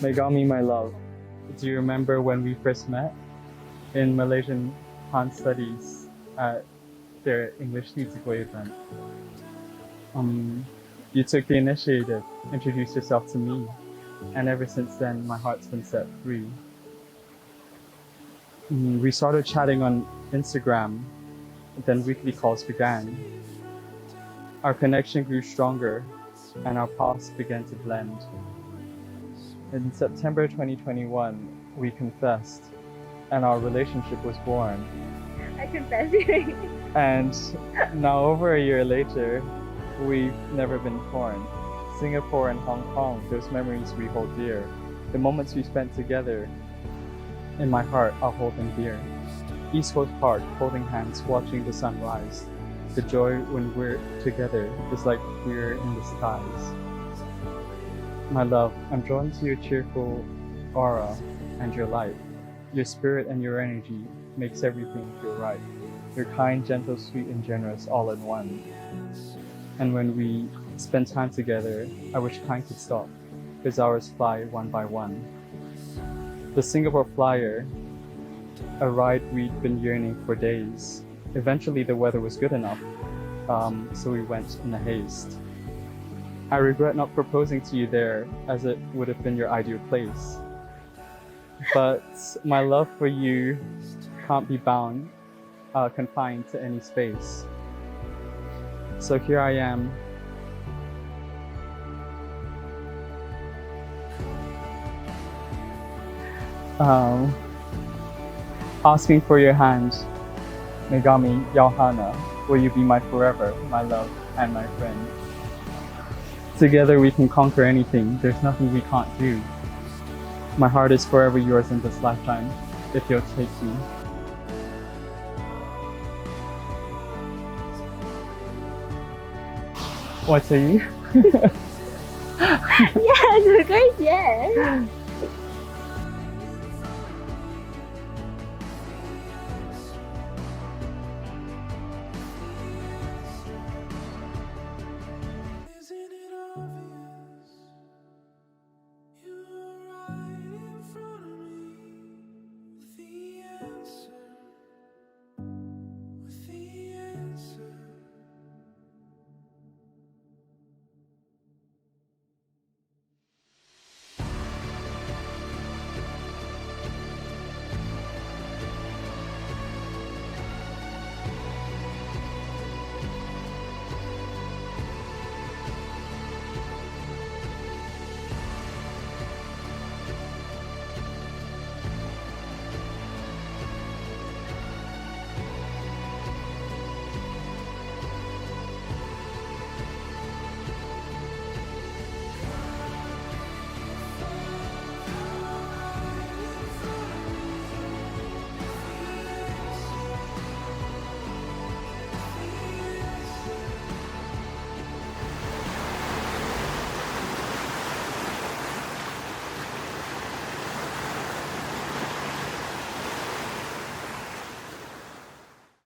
Megami, my love, do you remember when we first met in Malaysian Han Studies at their English Musical event? You took the initiative, introduced yourself to me, and ever since then, my heart's been set free. We started chatting on Instagram, then weekly calls began. Our connection grew stronger, and our paths began to blend. In September 2021, we confessed, and our relationship was born. I confess you. And now, over a year later, we've never been torn. Singapore and Hong Kong, those memories we hold dear. The moments we spent together, in my heart, I'll hold them dear. East Coast Park, holding hands, watching the sun rise. The joy when we're together is like we're in the skies. My love, I'm drawn to your cheerful aura and your light. Your spirit and your energy makes everything feel right. You're kind, gentle, sweet, and generous all in one. And when we spend time together, I wish time could stop, because hours fly one by one. The Singapore Flyer, a ride we'd been yearning for days. Eventually the weather was good enough, so we went in a haste. I regret not proposing to you there, as it would have been your ideal place. But my love for you can't be confined to any space. So here I am, asking for your hand. Megami Yauhana, will you be my forever, my love, and my friend? Together we can conquer anything, there's nothing we can't do. My heart is forever yours in this lifetime, if you'll take me. What say you? Yes, of course, yes.